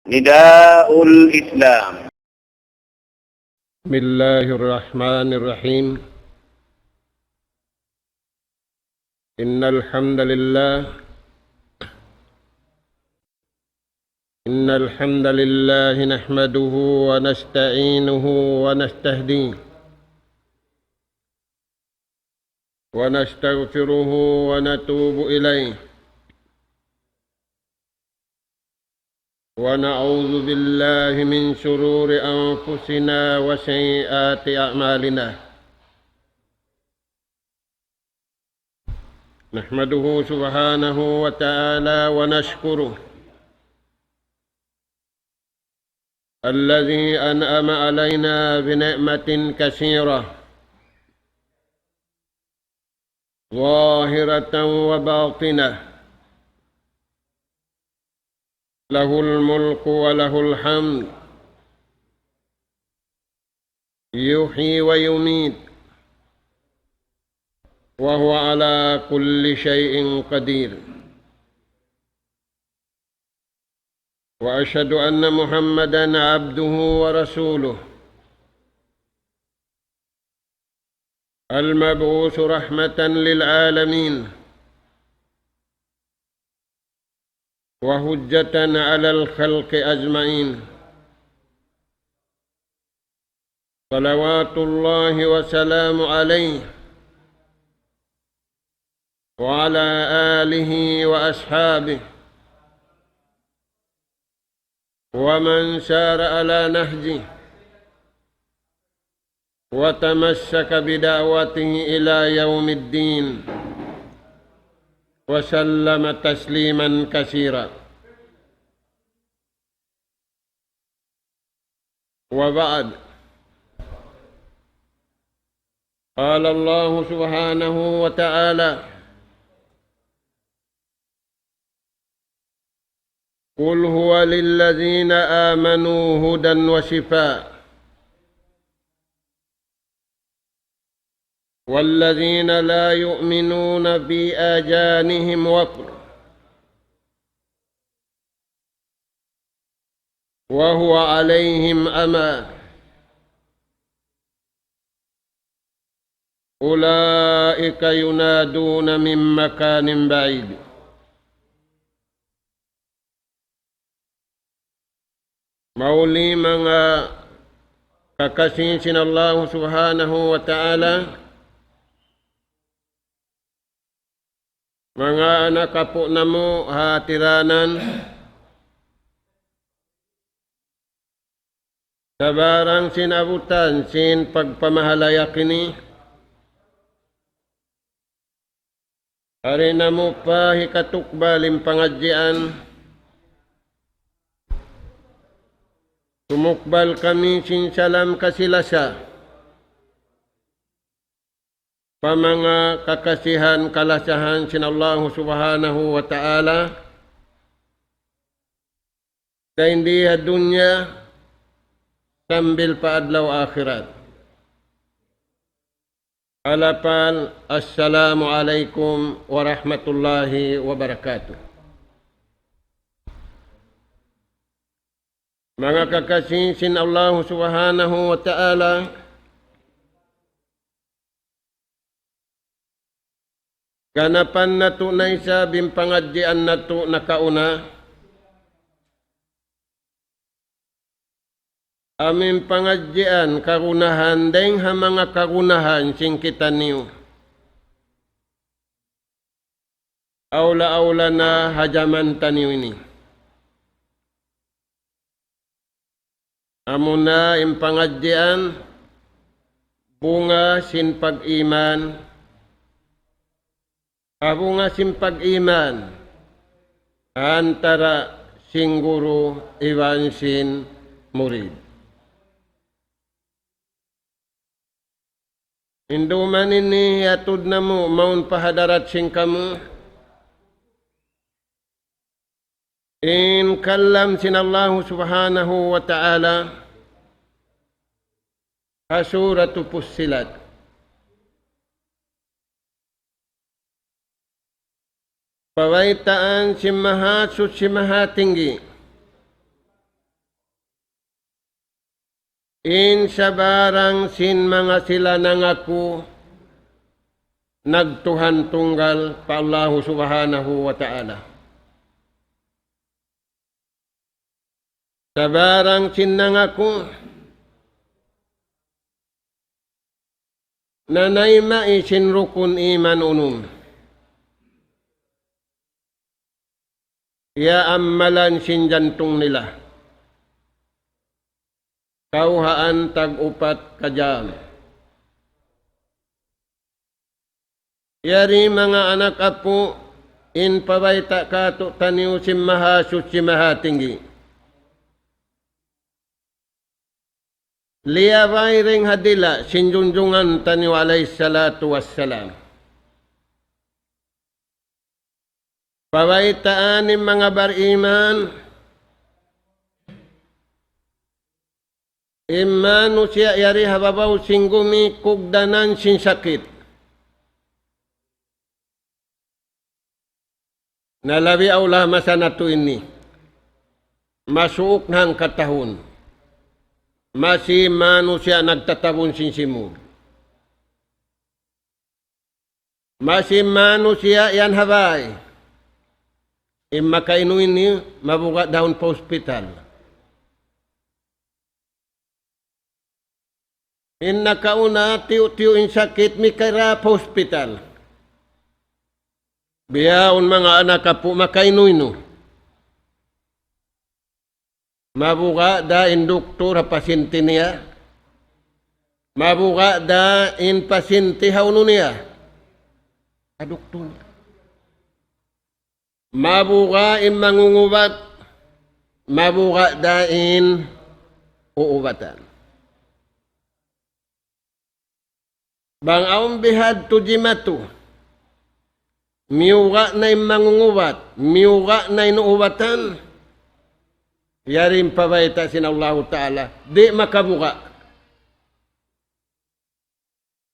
نداء الإسلام. بسم الله الرحمن الرحيم. إن الحمد لله نحمده ونستعينه ونستهديه ونستغفره ونتوب إليه ونعوذ بالله من شرور أنفسنا وسيئات أعمالنا. نحمده سبحانه وتعالى ونشكره الذي أنعم علينا بنعمة كثيرة ظاهرة وباطنة، له الملك وله الحمد، يحيي ويميت، وهو على كل شيء قدير. وأشهد أن محمدًا عبده ورسوله المبعوث رحمة للعالمين وحجة على الخلق أجمعين، صلوات الله وسلام عليه وعلى آله وأصحابه ومن سار على نهجه وتمسك بدعوته إلى يوم الدين وسلم تسليما كثيرا. وبعد، قال الله سبحانه وتعالى: قل هو للذين آمنوا هدى وشفاء والذين لا يؤمنون في آذانهم وقر وهو عليهم أمى أولئك ينادون من مكان بعيد. Mauli mga kakasinsin Allah subhanahu wa ta'ala, mga anak kapo namo hatiranan, sabarang sinabutan sin pagpamahalaya kini, hari namo pa hikatukbalim pangadjian, tumukbal kami sin salam kasilasa pamanga kakasihan kalasahan sin Allah subhanahu wa ta'ala sa hindi dunya sambil paadlaw akhirat. Alapal, assalamu alaikum warahmatullahi wabarakatuh. Mga kakasinsin Allah subhanahu wa ta'ala, ganapan na to na isa bimpangadjian na to nakauna, amin pangadjian karunahan deng ha mga karunahan sing kita niyo. Aula-aula na hajaman taniyo ini. Amuna impangadjian bunga sin pag-iman, bunga sin pag-iman antara sing guru iwan sin murid. Induman ini atud namo maun pahadarat sing kamu in kallam sin Allah subhanahu wa ta'ala Suratu Fussilat. Pawaitaan si maha tinggi In sabarang sin mga sila nangaku nagtuhan tunggal pa Allah subhanahu wa ta'ala. Sabarang sin nangaku nanayma isin rukun iman unum. Ya ammalan sin jantung nila. Kauhaan tag-upat kajam. Yari mga anak apo, in pabayta kato taniw simaha susimaha tinggi. Liyabay ring hadila sinjunjungan taniw alayhi salatu wassalam. Pabaytaan ng mga bariman, imano siya yari hababaw singgumi kugdanan sin sakit. Nalabi Allah masa na to ini. Masuok ng katahon. Masi mano siya nagtatabon sin simod. Masi mano siya yan habay. Makainu ini mabuka daun pa hospital. In nakauna tiyo in sakit mikara pa hospital. Biyaon mga anak po makainu-inu. Mabuka da in doktor pasyente niya. Mabuka da in pasyente hauno niya. A doktor niya. Mabuka in mangungubat. Mabuka da in uubatan. Bang aong bihad to jimatu. Miuga na yung mangungubat. Miuga na yung uubatan. Yarin pabayta sin Allah Ta'ala. Di makabuka.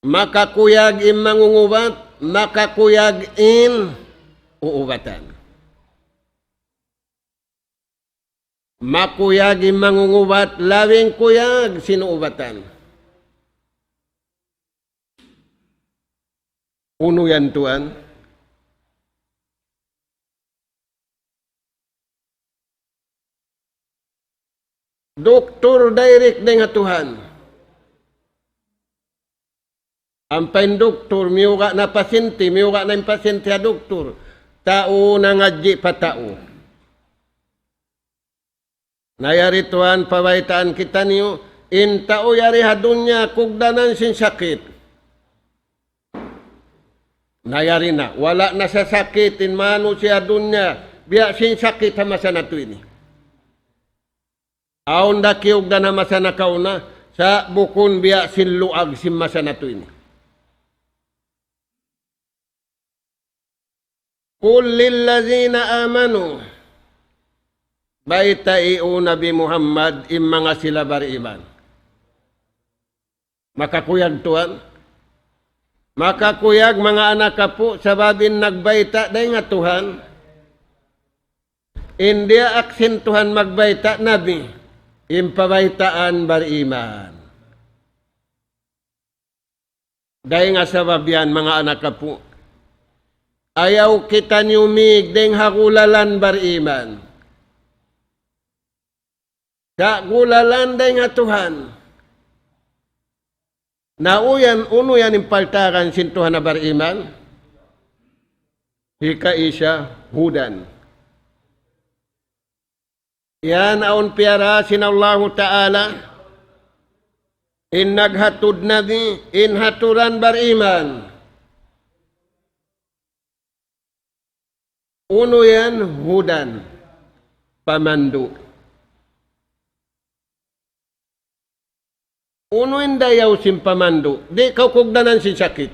Makakuyag in mangungubat. Makakuyag in uubatan. Makuyag in mangungubat. Lawing kuyag sinuubatan. Uno yan tuan. Doktor direct dengan Tuhan. Ampain doktor miuga na pasyente, miuga na yung pasyente ya doktor. Tao na ngaji pa tao. Nayari Tuhan pabaitaan kita niyo, in tao yari hadunya kugdanan sin sakit. Nayari na, wala na sa sakit, in mano siya dunya, biya sin sakit hamasa na to ini. Aon da kiyog da na masa na kauna, sa bukon biya sin luag sin masa na to ini. Kul lillazina amanu, baita i'u Nabi Muhammad im mga sila bariman. Makakuyag tuan. Makakuyag mga anak kapo, sababin nagbaita day nga Tuhan. India aksin Tuhan magbaita Nabi. Impabaitaan bariman. Dahil nga sabab yan, mga anak kapo. Ayaw kita niyumig deng hakulalan bariman. Sa gulalan dahil nga Tuhan. Nauyan, uno yan impaltaran sin Tuhan na bariman. Hika isya hudan. Yan aon piara sin Allah Ta'ala. In naghatud nabi, in haturan bariman. Uno yan, hudan. Pamandu. Uno yung dayaw sin pamandu. Di kau kugdanan sin sakit.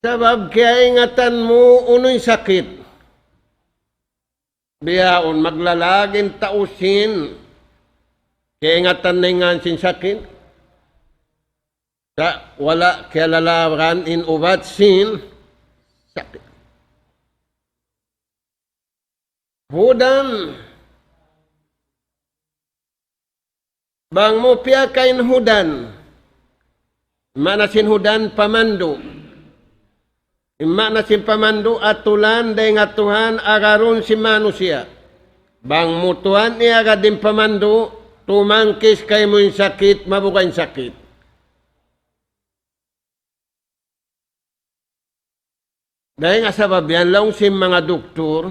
Sabab kaya ingatan mo, uno yung sakit. Biyaon maglalagin tausin kaya ingatan na nga sin sakit sa wala kaya lalaban in ubat sin sakit. Hudan Bang mo pia kain hudan. Manasin hudan pamandu. Manasin pamandu atulan day nga Tuhan agaron si manusia. Bang mutuan niya agadim pamandu, tumangkis kay mo yung sakit, mabukay yung sakit. Dahil nga sabab yan, laong si mga doktor,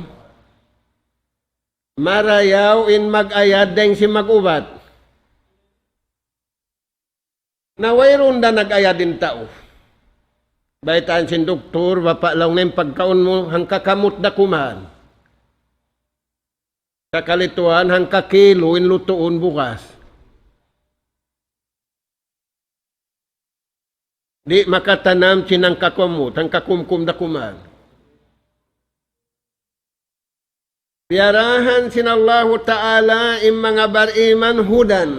marayaw in mag-ayad dahil si mag-ubat. Nawayron na nag-ayad din tao. Baitaan sin doktor, bapalaw na yung pagkaon mo, hangkakamot na kumahan. Kakalituan, hangkakilo, inlutuon bukas. Di makatanam sinang kakumot, hangkakumkum na kumahan. Piarahan sin Allah Ta'ala im mga bariman hudan.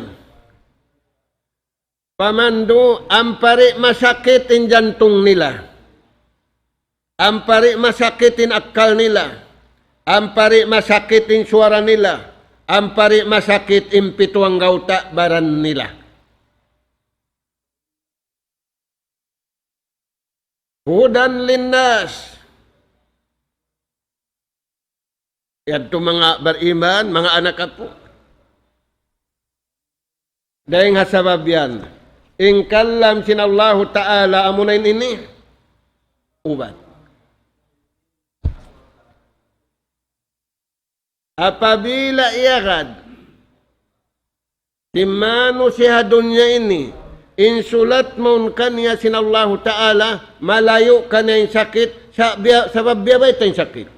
Pamandu, ampari masakitin jantung nila. Ampari masakitin akal nila. Ampari masakitin suara nila. Ampari masakit impituang gauta baran nila. Hudan linnas. Yan to mga bariman, mga anak po. Dahil nga sabab yan. Ingkalam sinallahu ta'ala amunain ini ubat. Apabila iagad timano siya dunya ini insulat mon kanya sinallahu ta'ala malayo kanya yung sakit sabab biya tayong sakit.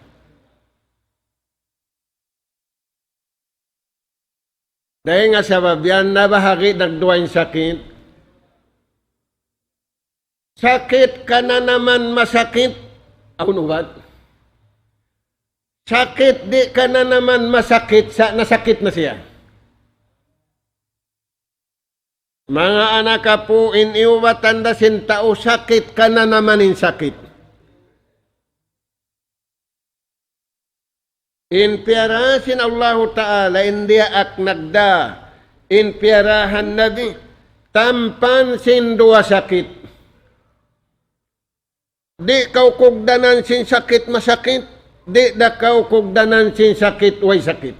Dahil nga sabab yan nabahagi nagduwa yung sakit. Sakit ka na naman masakit. Ako nubat. Sakit di ka na naman masakit. Nasakit na siya. Mga anak ka po, iniuwatan da sin tao, sakit ka na naman in sakit. Inpiarasin Allah Ta'ala, hindi ak nagda. Inpiarahan nabi, tampan sin dua sakit. Di kau kugdanan sin sakit masakit, di da kau kugdanan sin sakit way sakit.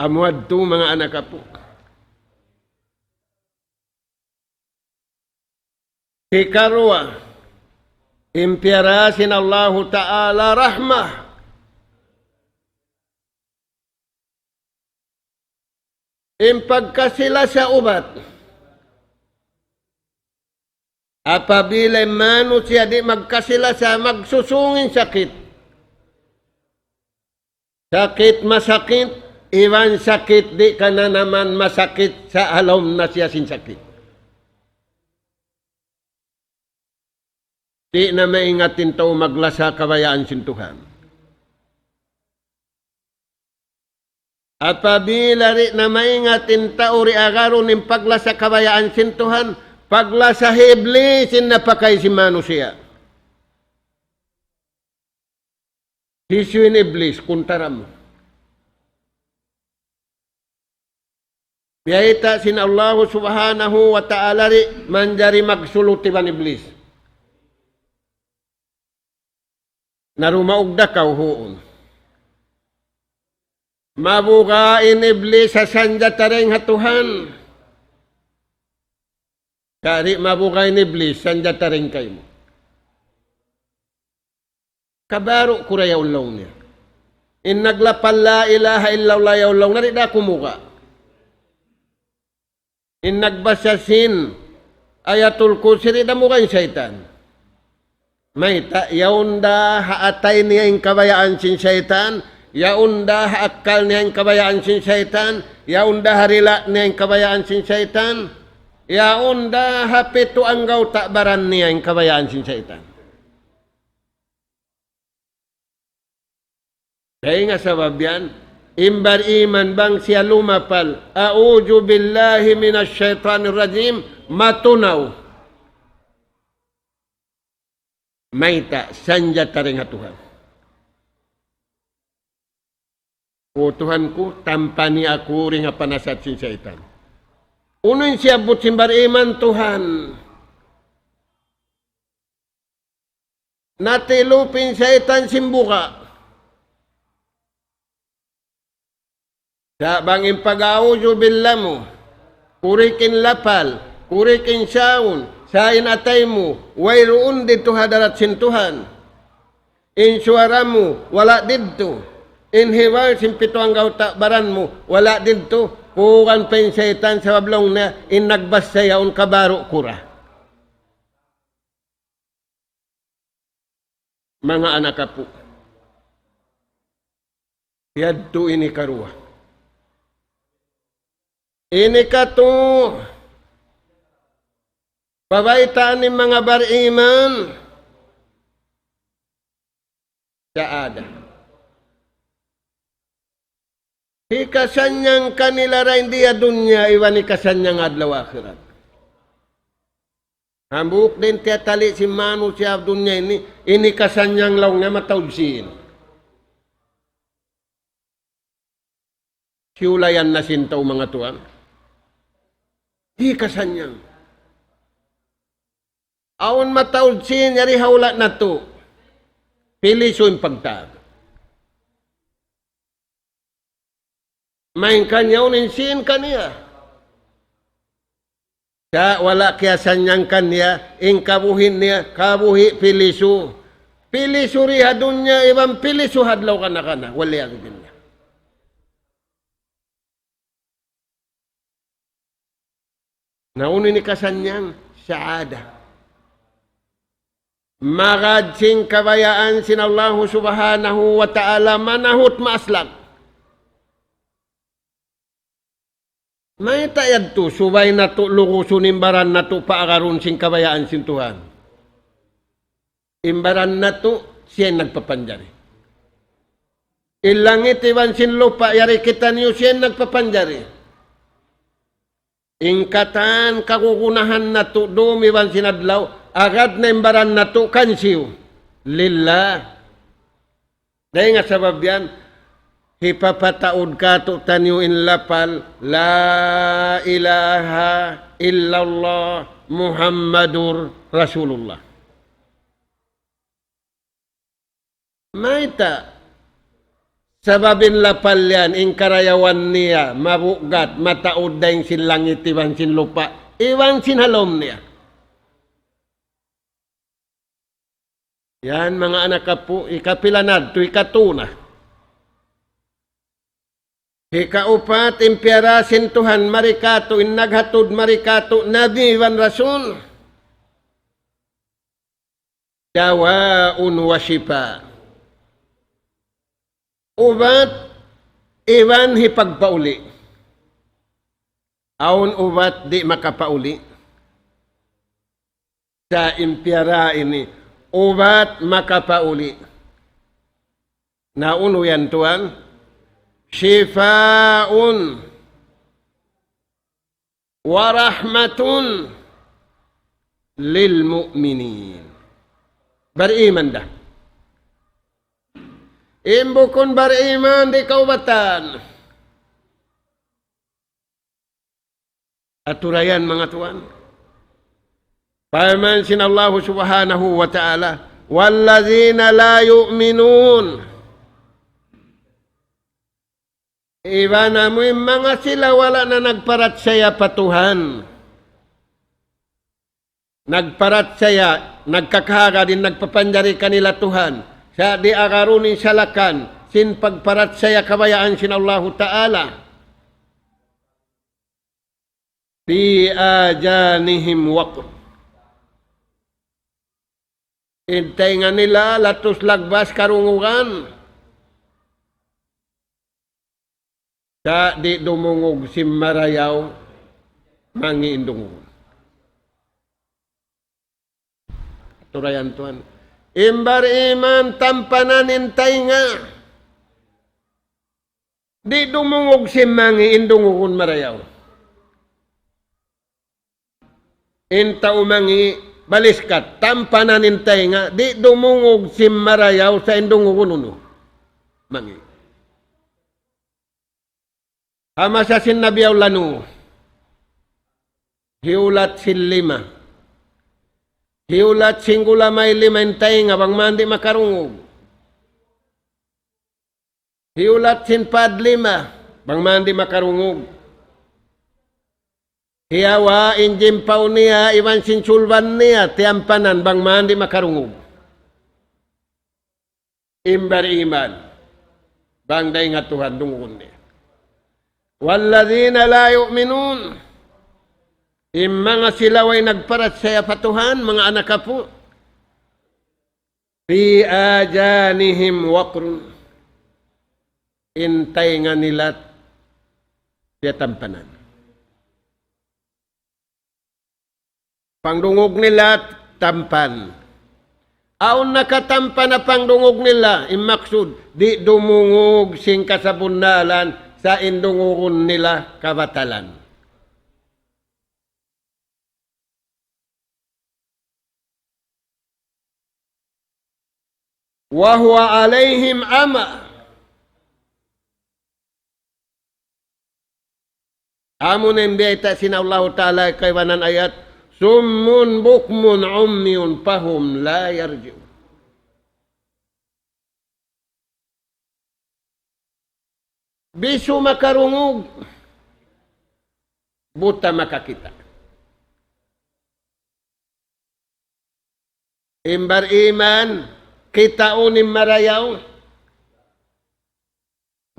Amuad to mga anak po. Hikarwa, impiarasin Allah Ta'ala rahmah. Impagkasila sa ubat. Apabila manusia di magkasila sa magsusungin sakit. Sakit masakit, iwan sakit di ka na naman masakit sa alom na siya sin sakit. Di na maingatin tao maglasa kabayaan sin Tuhan. Apabila di na maingatin tao ri agaron ng paglasa kabayaan sin Tuhan, paglasa iblis, napakay si manusia. Hisuin iblis, kuntaram. Biyaita sin Allah subhanahu wa ta'ala ri manjari magsuluti ban iblis. Narumaog da kaw huon. Mabukain iblis sa sanjataring hatuhan. Kari mabukay ni iblis, sanjata rin kayo mo. Kabaro kuraya ulong niya. In naglapal la ilaha illallah ya ulong, narida kumuka. In nagbasyasin, ayatul kursi, rida mo kayong syaitan. May ta, yaunda haatay niya yung kabayaan sin syaitan, yaunda haakal niya yung kabayaan sin syaitan, yaunda harila niya yung kabayaan sin syaitan, yaunda hapito ang gauta baran niya yung kabayaan sin syaitan. Kaya nga sabab yan, imbar iman bang siya lumapal, a'udhu billahi minas syaitanir rajim, matunaw. Maita, sanjata rin hatuhan. O Tuhan ko, tampani ako rin nga panasat sin syaitan. Unoy siya but simbariman Tuhan. Natilupin syaitan simbuka. Sa bangin pag-auzo billah mo, kurikin lapal, kurikin saun, sain atay mo, wayroon dito hadarat sin Tuhan. Insuara mo, wala dito. Inhiwal simpito ang gauta baran mo, wala dito. Kukan pa yung syaitan sa wablong na inagbas sayaon kabaro kura. Mga anak ka po, yadto ini karuwa. Ini ka to, pabaitaan ni mga bariman, sa ada. Ikasanyang kanila rin diya dunya, iwan ikasanyang adlaw akhirat. Hambuk din tiya tali si Manu siya dunya ini kasanyang law nga matawdsin. Siulayan na sintaw mga tuwan. Ikasanyang. Aon matawdsin, yari hawla na to. Piliso yung pagtag. Main kanyaw ninsin kaniya. Sa wala kaya sanyang kanya, ing kabuhin niya, kabuhi pilisu. Pilisu riha dunya, ibang pilisu hadlaw ka na. Wali ang bilya. Naunin ni kasanyang saada. Magadsing kabayaan sin Allah subhanahu wa ta'ala manahut maaslak. May tayad to, subay na to, lukusun imbaran na to, paagaron sing kabayaan sin Tuhan. Imbaran na to, siya nagpapanjari. Ilangit iwan sin lupa, yari kita niyo siya nagpapanjari. Ingkatan, kakukunahan na to, dumiwan sinadlaw, agad na imbaran na to, kansiw. Lillah. Dahil nga sabab yan, hipapataod ka to tanyo in lapal, la ilaha illallah Muhammadur Rasulullah. Maita, sababin lapal yan, in karayawan niya, mabugat, mataod dahil sin langit, iwan sin lupa, iwan sin halom niya. Yan mga anak ka po, ikapilanad, to ikatuna. Ikaupat, impyarasin Tuhan, marikato, naghatod marikato, Nabi Iwan Rasul. Dawaun wasipa. Ubat, iwan hipagpauli. Aun ubat, di makapauli. Sa impyara ini, ubat makapauli. Nauno yan Tuhan. Shifaun wa rahmatun lil mu'minin. Beriman dah. Imbukun beriman di kaubatan. Aturayan mga tuan. Paman sin Allah subhanahu wa ta'ala, wallazina la yu'minun. Iba na mo yung mga sila wala na nagparat saya patuhan. Nagparat saya, nagkakaga din nagpapanjari kanila Tuhan. Sa di agarunin salakan, sin pagparat saya kabayaan sin Allah Ta'ala. Fi ajanihim waqt. Intay nga nila, latos lagbas karungugan. Sa di dumungog si Marayaw, mangiindungog. Turayan Tuhan. Imbar iman tampanan nga. Di dumungog si mangiindungogon Marayaw. Inta umangi baliskat, tampanan nga. Di dumungog si Marayaw sa indungogon uno. Mangi. Hamasasin nabiyaw lanu. Hiulat sin lima. Hiulat singgula may limantay nga bang mandi makarungog. Hiulat sin pad lima. Bang mandi makarungog. Hiyawa injim pau niya iwan sin sulban niya tiampanan bang mandi makarungog. Imbar iman. Bang day nga Tuhan dungun niya. Walladhina la yu'minun. Mga sila ay nagparat sa patuhan, mga anak po. Fi ajanihim waqrun. Intay nga nila tampanan. Pangdungog nila tampan. Aon nakatampan na pangdungog nila, imaksud, di dumungog sing kasabunalan sa indungugon nila kabatalan. Wa huwa alaihim ama. Amun hindi ita sinallahu ta'ala kaywanan ayat, summun bukmun umyun pahum la yarji'un. Bisu makarungog, buta makakita. Imbar iman, kita unim marayaw,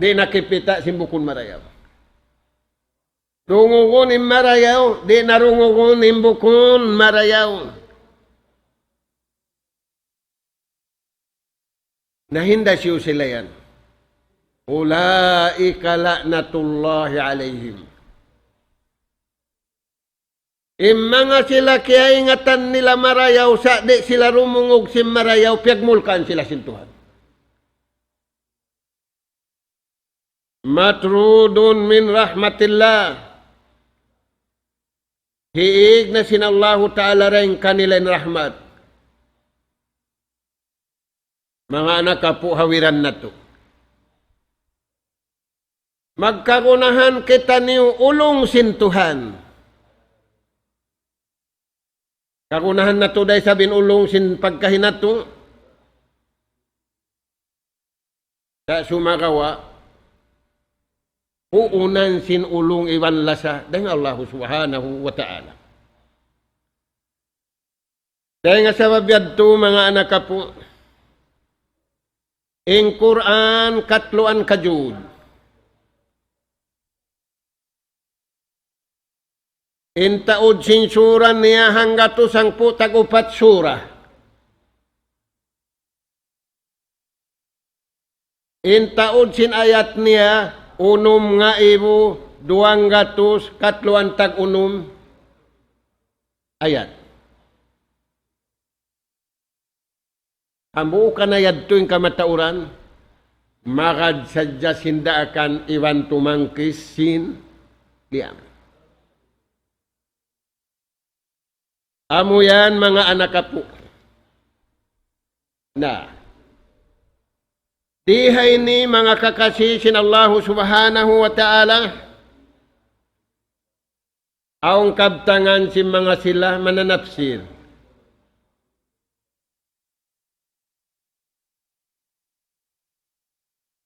di nakipita simbukun marayaw. Rungugun im marayaw, di narungugun imbukun marayaw. Nahinda siyo sila yan. Ulaika la'natullahi alaihim. Mga sila kaya ingatan nila marayaw, sa di sila rumungog sim marayaw, piyagmulkan sila sintuhan. Matrudun min rahmatillah. Hiig na sinallahu ta'ala rin kanilang rahmat. Mga anak po, hawiran na to. Magkagunahan kita niyo ulong sintuhan. Kagunahan na to dahil sabin ulong sin pagkahinato. Sa sumagawa, uunan sin ulong iwan lasa dengan Allah subhanahu wa ta'ala. Dahil nga sa mabiyad to, mga anak po, in Quran katluan kajud. In taod sin sura niya hangga to sang putag upat sura. In taod sin ayat niya, unom nga ibu, 200 katluan tag unom ayat. Ambu ka na yadto yung kamatauran, makad sadya sinda akan iwan tumangkis sin diam. Amo yan mga anak po. Na dihay ni mga kakasisin Allah subhanahu wa ta'ala, aong kabtangan si mga sila mananapsir.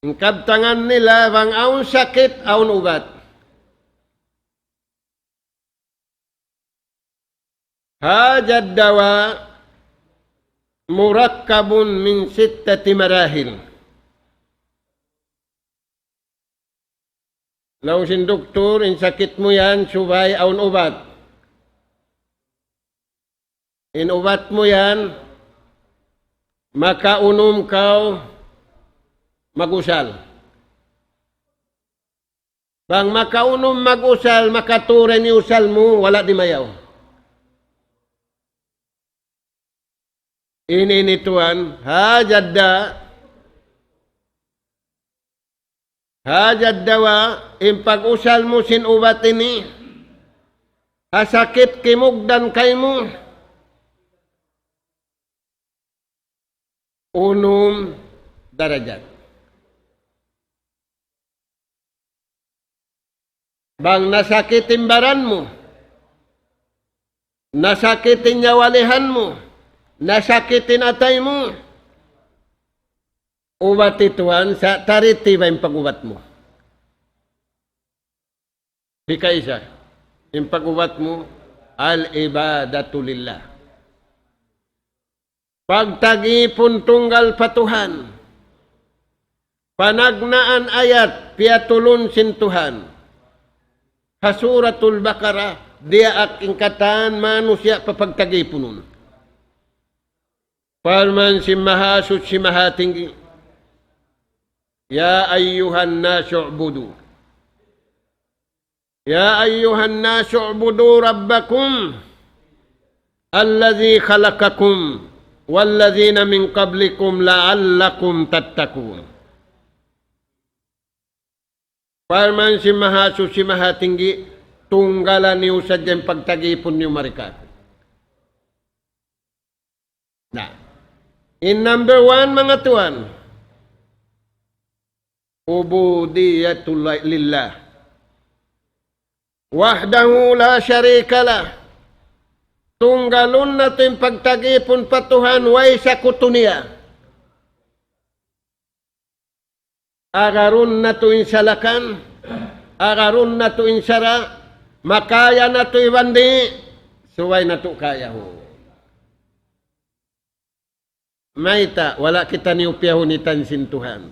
Ang kabtangan nila bang aong sakit, aong ubat. Hajad dawa murakkabun min 6 marahil. Law sin doktor, in sakit mo yan, subay aun ubat. In ubat mo yan, makaunom kaw magusal. Bang makaunom magusal, makaturen ni usal mo, wala di mayaw. Ininituan, hajad dawa, impag-usal mo sin ubat ini, asakit kimugdan kay mo, unom darajat. Bang nasakitin baran mo, nasakitin nyawalihan mo, nasakitin atay mo, ubat ituan sa tariti ba yung pag-ubat mo? Hika isa, yung pag-ubat mo, al-ibadatu lillah. Pagtagipon tunggal patuhan, panagnaan ayat piatulun sintuhan, hasuratul Baqarah, dia aking katan manusia papagtagipunon. Parman si mahasut si mahatinggi, ya ayyuhan nasu ubudu. Ya ayyuhan nasu ubudu rabbakum, alladhi khalaqakum, walladzina min qablikum la'allakum tattaqun. Parman si mahasu si mahatinggi, tunggalan niyo sa dyan pagtagipon niyo marikat. Nah, in number 1 mga tuan, ubudiyatul lillah. Wahdahu la syarika lah. Tunggalon na ito yung pagtagipon patuhan, way sa kutuniya. Agarun na ito yung salakan, agarun na ito yung sara, makaya na ito yung bandi, suway na ito kaya ho. Maita, wala kita niupiyahunitan sintuhan.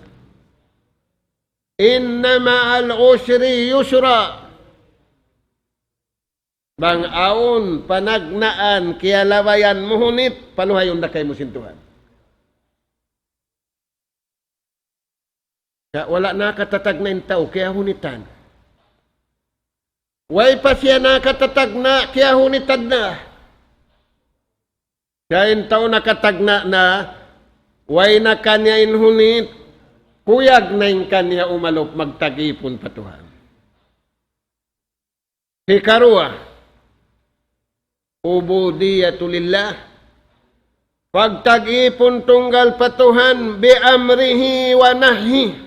Inna ma'al usri yusra. Bang aon, panagnaan, kiyalawayan, muhunit, panuhayon na kayo mo sintuhan. Kaya wala nakatatag na yung tao, kaya hunitan. Way pa siya nakatatag na, kaya hunitan na. Kaya yung tao nakatagna na, way na kanya inhunit, kuyag na yung kanya umalop, magtagipon patuhan. Hikarua, ubudiyatu lillah. Pagtagipon tunggal patuhan bi amrihi wa nahyi.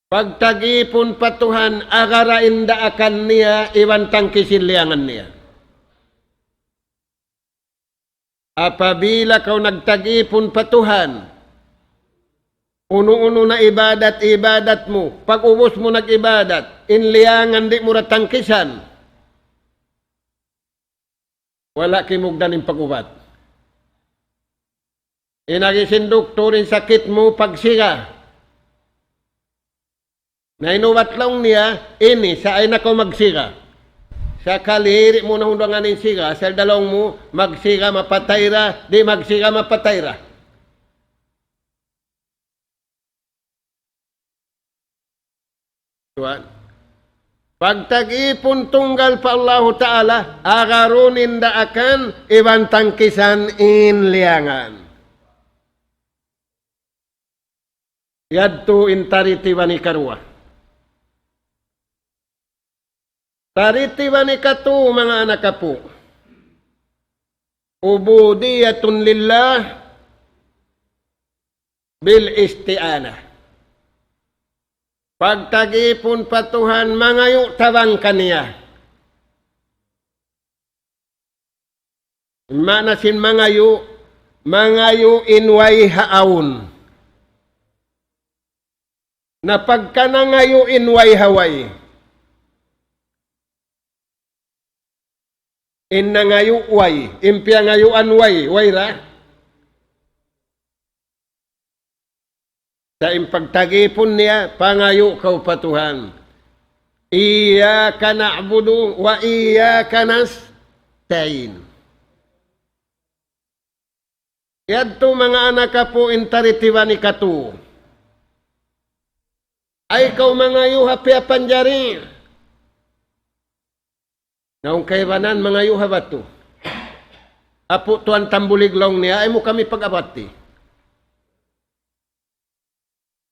Pagtagipon patuhan agarain daakan niya iwan tangkisiliangan niya. Apabila kau nagtagipon patuhan, uno-uno na ibadat mo, pag ubos mo nag-ibadat, inliangan di mo ratangkisan, wala kimugdan yung pag-ubat. Inagisin doktorin sakit mo pagsiga. Nainuwat lang niya, ini, sa ay na ko magsiga. Sa kalihiri mo na hundangan ng siga, sa dalawang mo, magsiga mapatayra, di magsiga mapatayra. Tuan. Pagtag-ipon tunggal pa Allah Ta'ala, agarunin daakan, ibang tangkisan inliangan. Yadto intariti wani karwa. Tariti wani katu mga anak kapo. Ubudiyatun lillah bil isti'anah. Pagtagipon patuhan, mangayo tabang kaniya. Manasin mangayo inway haawon. Na pagka nangayo inway haway. In nangayo way, impya ngayo anway, way ra. Sa impagtagipon niya, pangayo kau patuhan. Iyaka na'budu wa iyaka nasta'in. Yadto mga anak ka po intaritiwan ni katu. Ay kau mangayo hapi panjari. Naong kaibanan mangayo habato. Apo tuan tambuliglong niya, ay mo kami pag-abati.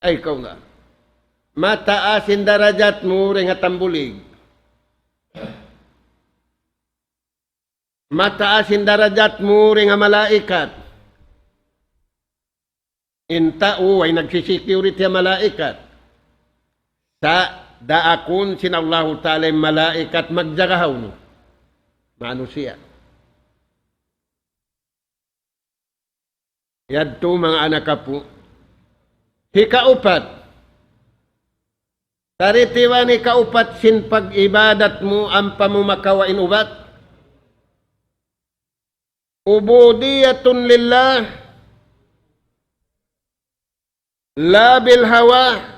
Ay, ikaw nga. Mataasin darajat mo rin tambulig. Mataasin darajat mo rin malaikat. Intao ay nagsisecurity ang malaikat. Sa daakon sinallahu ta'ala malaikat magjagahaw no. Manusia. Yadto mga anak po. Hikaupat. Taritiwan hikaupat sin pag-ibadat mo ang pamumakawain ubat. Ubudiyatun lillah. La bil hawa.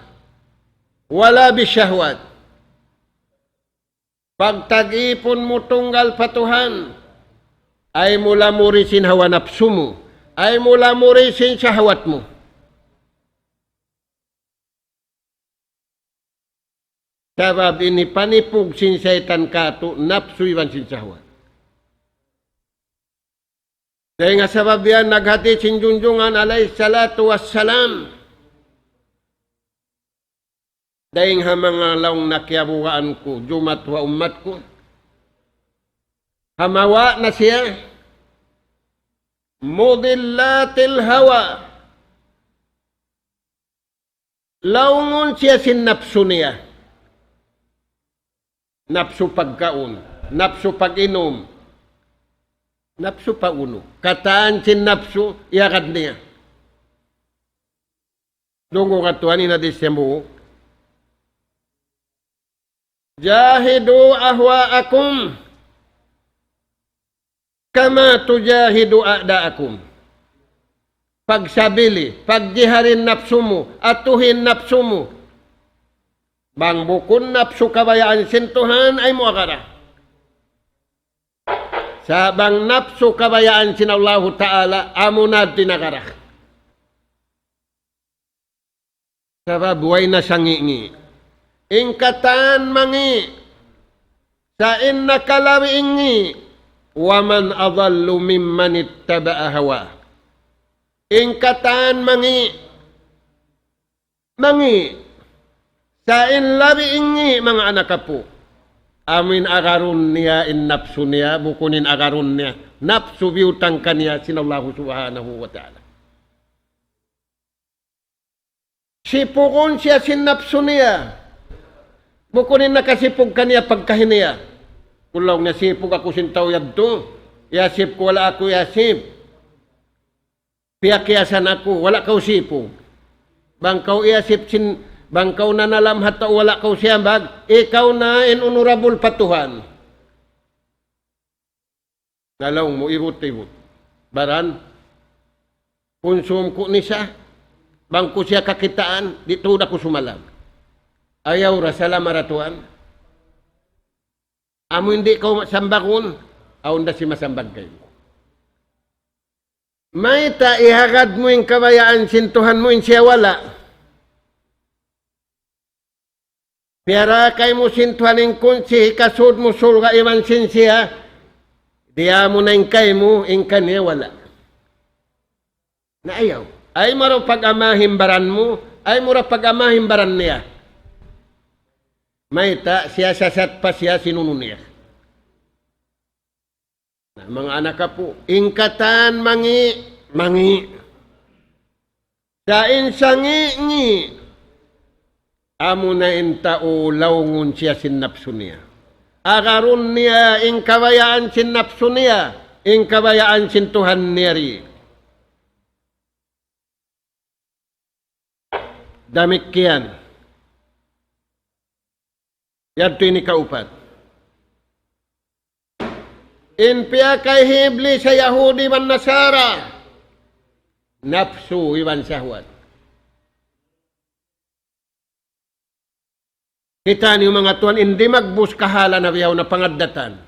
Wala bisyahwat. Pagtag-ipon mo tunggal patuhan, ay mula murisin hawa nafsu mo, ay mula murisin syahwat mo. Sabab ini panipug sin syaitan kato, nafsu iwan sin syahwat. Dahil nga sabab yan, naghati sin junjungan alayhi salatu wassalam. Dahil nga mga laong nakiyabugaan ko, jumat wa umat ko. Hamawa na siya. Mudillatil hawa. Laungon siya sin napsu niya. Napsu pagkaon. Napsu pag-inom. Napsu pauno. Kataan sin napsu, iakad niya. Dungo katuan ina disembo. Jahidu ahwa'akum kama tujahidu a'da'akum. Pagsabili, pagjiharin napsu mo, atuhin napsu mo. Bang bukun napsu kabayaan sintuhan ay muakara. Sabang napsu kabayaan sinallahu ta'ala, amunad tinakara. Sabab buhay na sangingi. Ingkatan mangi sa inna kalawi ingi waman adallu mimman ittaba'a hawa. Ingkatan mangi sa inlabi ingi mga anak po. Amin agarun niya in nafsu niya, bukunin agarun niya. Nafsu biutang kaniya sinallahu subhanahu wa ta'ala. Sipukon siya sin nafsu niya. Bukunin na kasipog kaniya pagkahiniya. Kulaw nga sipog ako sintaw yadto. Yasip ko wala ako yasip. Piyakiyasan ako, wala kaw sipog. Bangkaw yasip sin, bangkaw na nalamhat ta wala kaw siyambag, ikaw na in honorable patuhan. Nalaw mo, irot-irot. Baran, konsum ko ni siya. Bangko siya kakitaan, dito na ko sumalam. Ayaw rasala maratuan. Amo hindi ka sambakon, aon na si masambag kayo. May ta ihagad mo yung kabayaan, sintuhan mo yung siya wala. Piyara kay mo sintuhan yung kunsi, kasud mo sulga iman sin siya, diya mo na yung kay mo, yung kanya wala. Na ayaw. Ay maro pag-amahimbaran mo, ay mura pag-amahimbaran niya. May ta, siya sasat pa siya sinunun niya. Mga anak po, ingkatan mangi. Sain sangi, amo na intao laungon siya sinapso niya. Agarun niya, ingkabayaan sinapso niya, ingkabayaan sintuhan niya ri. Damik kiyan. Yadto ini kaupat. Inpiya kay hibli sa Yahudi man Nasara. Nafsu iwan syahwat. Kita niyo mga tuan, hindi magbus kahala na biyaw na pangadatan.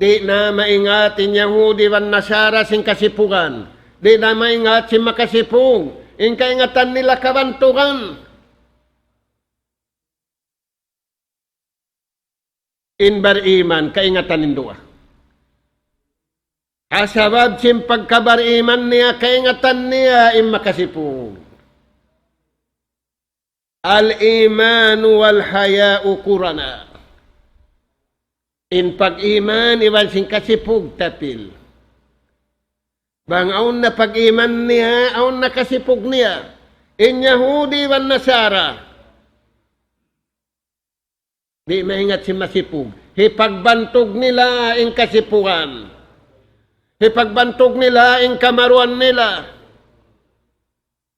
Di na maingatin Yahudi man Nasara sing kasipugan. Di na maingat si makasipug. Ingkaingatan nila kabantugan. Inbar iman, kaingatan nindua. Asabab sim pagkabar iman niya, kaingatan niya, makasipong. Al-iman wal-haya'u kurana. In pag-iman, iwan sing kasipog tapil. Bang aun na pag-iman niya, aun na kasipog niya. In Yahudi wan Nasara, Di maingat si masipug. Hipagbantog nila ang kasipugan. Hipagbantog nila ang kamaruan nila.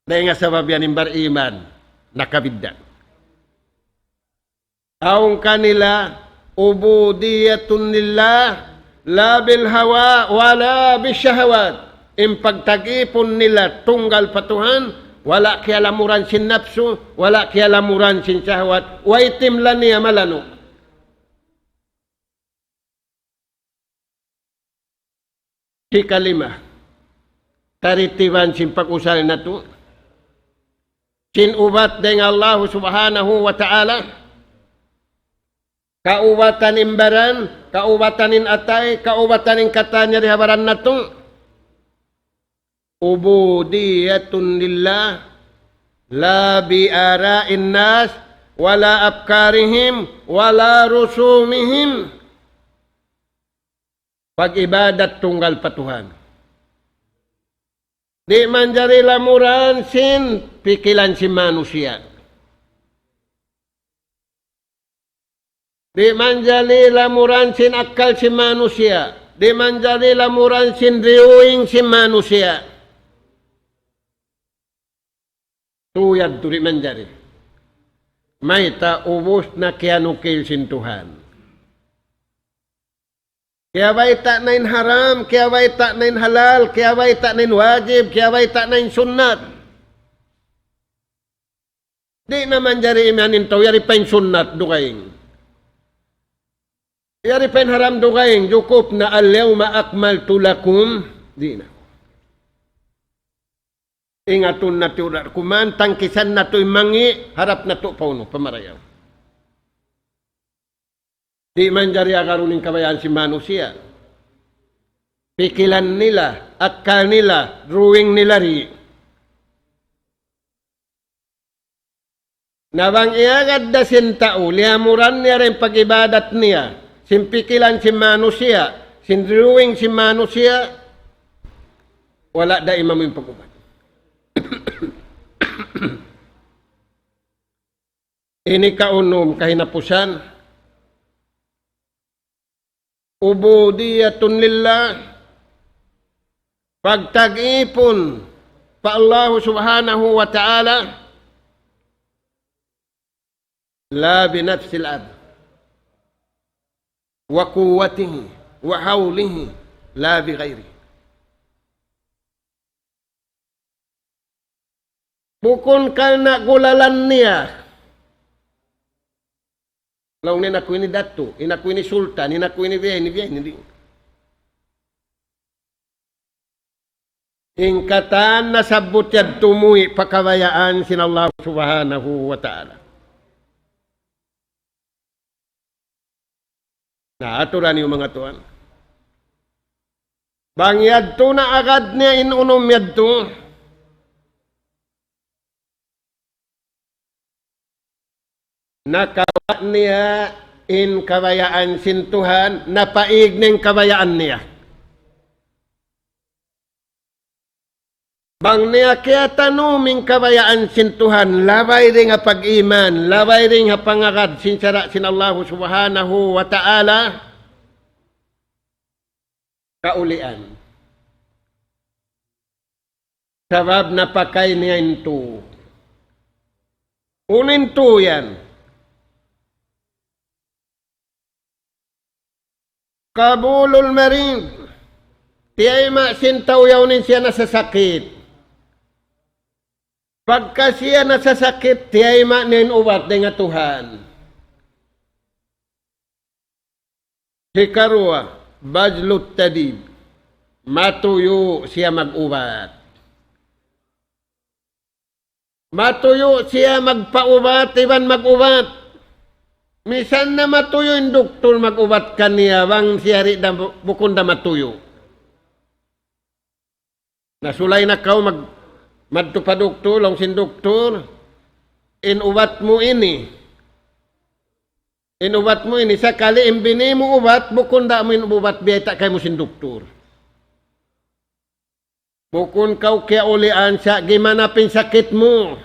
Dahil nga sabab yan yung bariman, nakabidda. Aong kanila, ubudiyatun nillah, la bil hawa, wala bisyahawat. Ang pagtag-ipon nila tunggal patuhan, wala kialamuran sin nafsu, wala kialamuran sin syahwat, wa itimlan niya malano. Ikalima, karitiwan sin pag-usal na to, sinubat ng Allah subhanahu wa ta'ala, kaubatan imbaran, kaubatan in atay, kaubatan in katanya rihabaran na to, ubudiyatun lillah, la bi'ara'in nas, wala afkarihim, wala rusumihim. Pag-ibadat tunggal patuhan. Di man jari lamuran sin pikilan si manusia. Di man jari lamuran sin akal si manusia. Di man jari lamuran sin riuing si manusia. Tuyad turi man jari. May taubos na kianukil sin Tuhan. Kaya ba'y tak nain haram, kaya ba'y tak nain halal, kaya ba'y tak nain wajib, kaya ba'y tak nain sunnat. Di naman jari imanin tau, yari pain sunnat dukaing. Yari pain haram dukaing, cukup na al-yawma akmaltu lakum, di na. Ingatun na tiurat kuman, tangkisan na to'y mangi, harap na to' pauno, pamarayaw. Di man jari akaruning kabayaan si manusia. Pikilan nila, akal nila, drawing nila ri. Nabang iagad da sin tao, lihamuran niya rin pag-ibadat niya. Sin pikilan si manusia, sin drawing si manusia, wala da imam yung pag-ubad. Ini kaunom kahinapusan, ubudiyatun lillah, pagtag-ipon pa Allah subhanahu wa ta'ala, la binafsil ab, wa quwwatihi, wa hawlihi, la bighairi. Bukon ka na gulalan niya, law ni naku ini datu, inaku ini sultan, inaku ini biya, hindi. Ingkatan na sabot yad tumuhi pakabayaan sin Allah subhanahu wa ta'ala. Naaturan yung mga tuan. Bang yad to na agad niya inunom yad to, nakawa niya in kabayaan sin Tuhan, napaig ng kabayaan niya. Bang niya kaya tanuming kabayaan sin Tuhan, labay rin nga pag-iman, labay rin nga pangagad sin sara sin Allah subhanahu wa ta'ala, kaulian. Sabab napakay niya ito. Unin to yan. Kabulul marid, tiyay masintaw yawnin siya nasasakit. Pagka siya nasasakit, tiyay manin ubat ng Tuhan. Hikarwa, bajlut tadib, matuyo siya mag-ubat. Matuyo siya magpaubat, iban mag-ubat. Misan na matuyo yung doktor mag-ubat kaniya, bang siyari na bukon na matuyo. Nasulay na kao madto pa doktor, long sin doktor, inubat mo ini. Inubat mo ini, sakali imbini mo ubat, bukon da mo inubat, biyata kay mo sin doktor. Bukon kao kaya ulian siya, gimana pin sakit mo.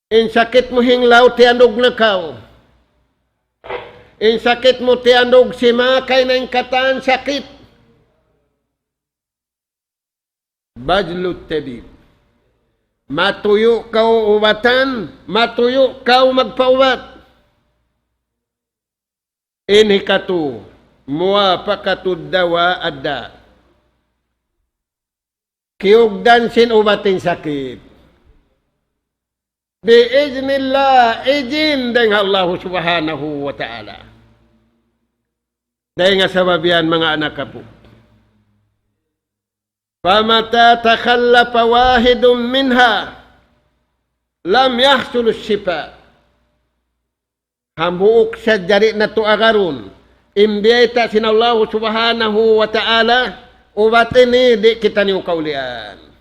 In sakit mo hinglaw, tianog na kao. In sakit mo tianog si makay na yung kataan sakit. Bajlut tabib. Matuyo kau ubatan, matuyo kau magpaubat. Inhikatu, muwafaqatud dawa adda. Kiugdan sin ubatin sakit. Biiznillah, izin dengan Allah subhanahu wa ta'ala. Dahil nga sababian mga anak kapo. Famata takhallafa wahidun minha, lam yahsul shifa. Hambuok sa jari na tuagarun. Imbiyata sin Allah subhanahu wa ta'ala, ubatin ni di kita niyo kaulian.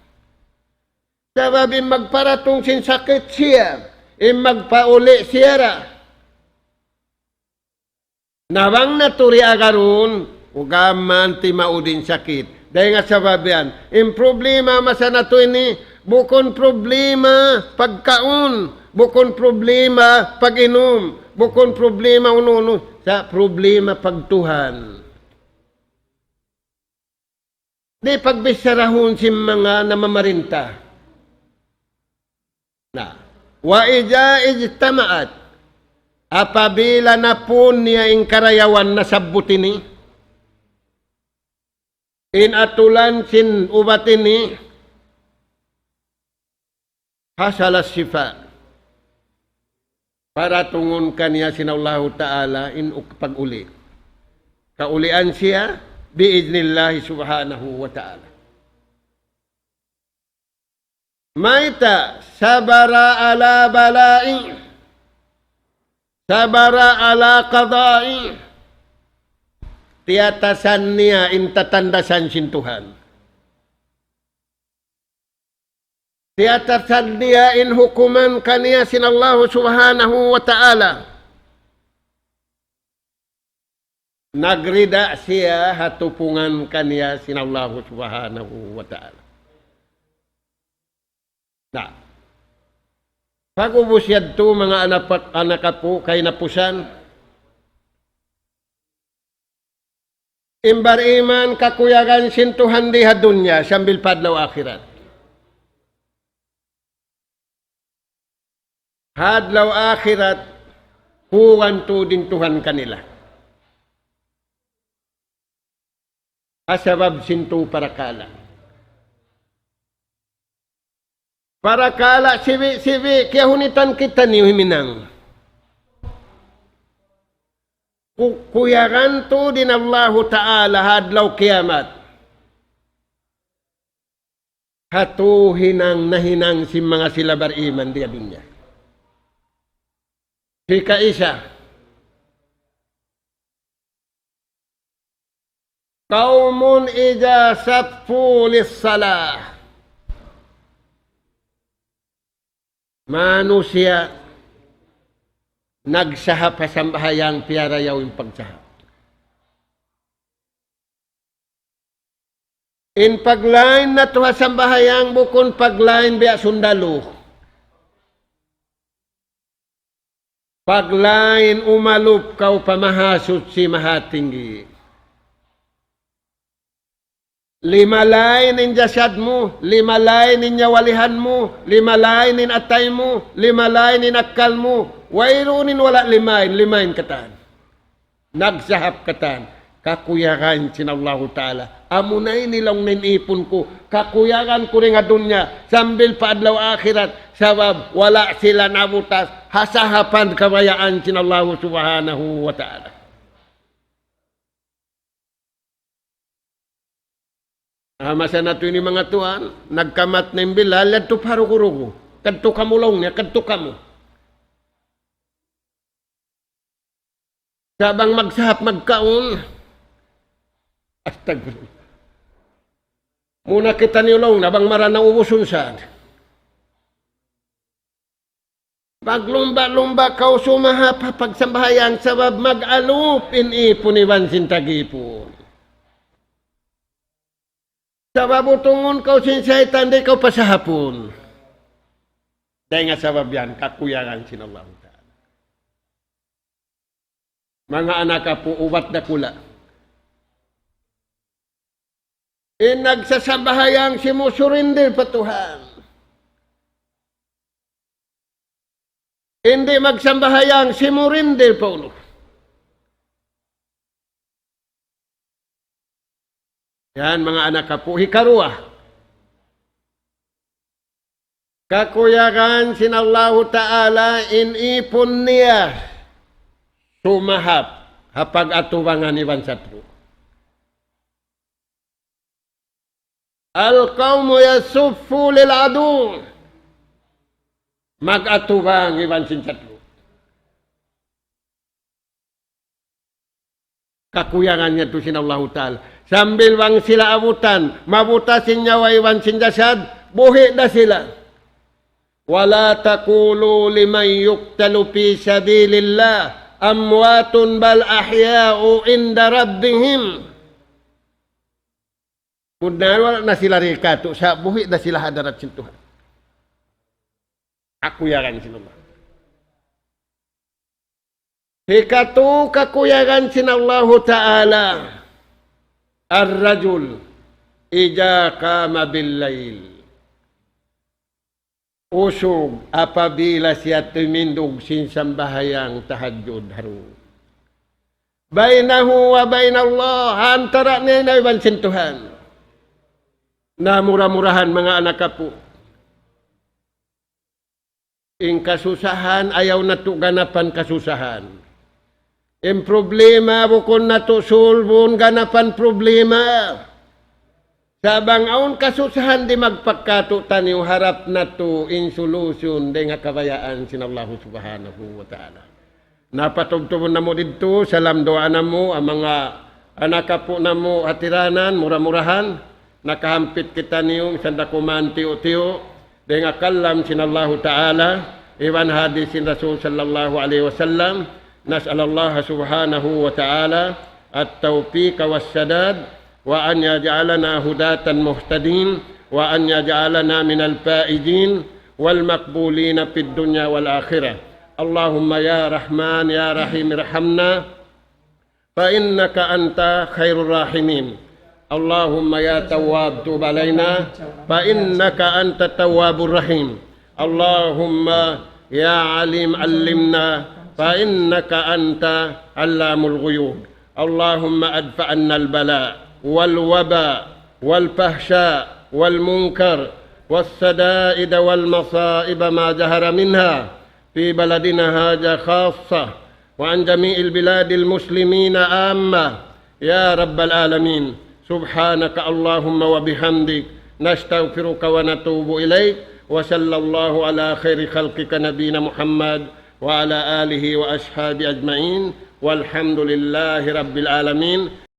Sababin magparatong sin sakit siya, magpauli siya ra. Nawang naturi agarun, ugaman ti maudin sakit. Dahil nga sababian, problema masana to ini, bukon problema pagkaon, bukon problema pag-inom, bukon problema ununo, sa problema pagtuhan. Di pagbisarahon si mga namamarinta. Na, wa ija ijtamaat, apabila na po niya yung karayawan na sabutin ni, in atulan sin ubatin ni, hasalas sifa, para tungon kaniya sin Allah Ta'ala in pag-uli. Kaulian siya, biiznillahi subhanahu wa ta'ala. Maita sabara ala balai, sabara ala qadai, tiatasan niya intatandasan sin Tuhan. Tiatasan niya in hukuman kaniya sin Allah subhanahu wa ta'ala. Nagrida siya hatupungan kaniya sin Allah subhanahu wa ta'ala. Na, pag-ubos yadto mga anak po kay napusan, imbar iman kakuyagan sintuhan di hadunya sambil padlaw akhirat. Hadlaw akhirat, huwan to din Tuhan kanila. Asabab sintu para kala. Para kala sibi, kaya hunitan kita niyo himinang. Kuyagan to din Allah Ta'ala hadlaw kiamat. Hatuhinang nahinang si mga silabar iman di dunya. Hika isa. Kaumun ija satfu lis-salah. Manusia nagsahap hasambahayang piyarayaw yung pagsahap. In paglain na to hasambahayang bukon paglain biya sundalo. Paglain umalup kau pamahasot si mahatinggi. Lima lain in jasad mo, lima lain in nyawalihan mo, lima lain in atay mo, lima lain in akal mo, wairunin wala limain katan. Nagsahap katan, kakuyakan sin Allah Ta'ala. Amunay nilang ninipon ko, kakuyakan ko rin nga dunya, sambil paadlaw akhirat, sabab wala sila nabutas, hasahapan kamayaan sin Allah Subhanahu wa Ta'ala. Masa na ito ni mga tuan, nagkamat na yung bilal, ladto parukurugo. Kadto kamulong niya, kadto kamo. Sabang magsahap magkaon. Astagfirullah. Muna kita nilong, nabang maranang ubusun saan. Paglumba-lumba kau sumahap pagsambahayang sabab mag-alup in-ipon iwan sintagipon. Sabab utungon kau sin syaitan di kau pasahapon. Dahil nga sabab yan, kakuyangan sinallahu ta'ala. Mga anak ka po, ubat na kula. Nagsasabahayang simusurindir pa Tuhan. Hindi magsambahayang simurindir pa uno. Yan mga anak ka po, hikaruah. Kakuyakan sinallahu ta'ala inipon niya sumahap hapag atubangan iwan satru. Al-qawmu yasuffu lil adu mag-atubang iwan sin satru. Kakuyangannya tu sinallahu ta'ala. Sambil bang sila abutan, mabutasin nyawa iwan sin jasad, buhi dah sila. Wala taqulu liman yuqtalu fi sabilillah amwatun bal ahya'u inda rabbihim. Mudahnya wala na sila rikatu, sa buhi dah sila hadarat sin Tuhan. Kakuyangan sinallah. Hikatu kakuyangan sinallahu ta'ala. Ar-rajul ija qama bil-lail. Usog apabila siya tumindog sin sambahayang tahajud haru. Bainahu wa bainallah, antara niya na iban sin Tuhan. Na murah-murahan mga anak kapo. In kasusahan, ayaw na to ganapan kasusahan. In problema, bukon na to sulbon, ganapan problema. Sabang aon kasusahan di magpagkato taniw harap na to in solution di nga kabayaan sinallahu subhanahu wa ta'ala. Napatubtubon na mo dito, salam doa na mo, ang mga anak po na mo hatiranan, murah-murahan, nakahampit kita niyo, isang dakuman tiyo-tiyo, di nga kalam sinallahu ta'ala, iwan hadisin Rasul sallallahu alaihi wasallam, nas'alallah subhanahu wa ta'ala, at-tawfiq was-sadad, وأن يجعلنا هداة مهتدين وأن يجعلنا من الفائزين والمقبولين في الدنيا والآخرة. اللهم يا رحمن يا رحيم ارحمنا فإنك أنت خير الراحمين. اللهم يا تواب توب علينا فإنك أنت التواب الرحيم. اللهم يا عليم علمنا فإنك أنت علام الغيوب. اللهم أدفع عنا البلاء والوباء والفحشاء والمنكر والسدائد والمصائب ما ظهر منها في بلدنا هذا خاصة وعن جميع البلاد المسلمين عامة يا رب العالمين. سبحانك اللهم وبحمدك نستغفرك ونتوب إليك وصلى الله على خير خلقك نبينا محمد وعلى آله وأصحابه أجمعين والحمد لله رب العالمين.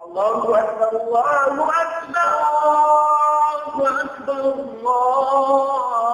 الله أكبر الله أكبر الله أكبر الله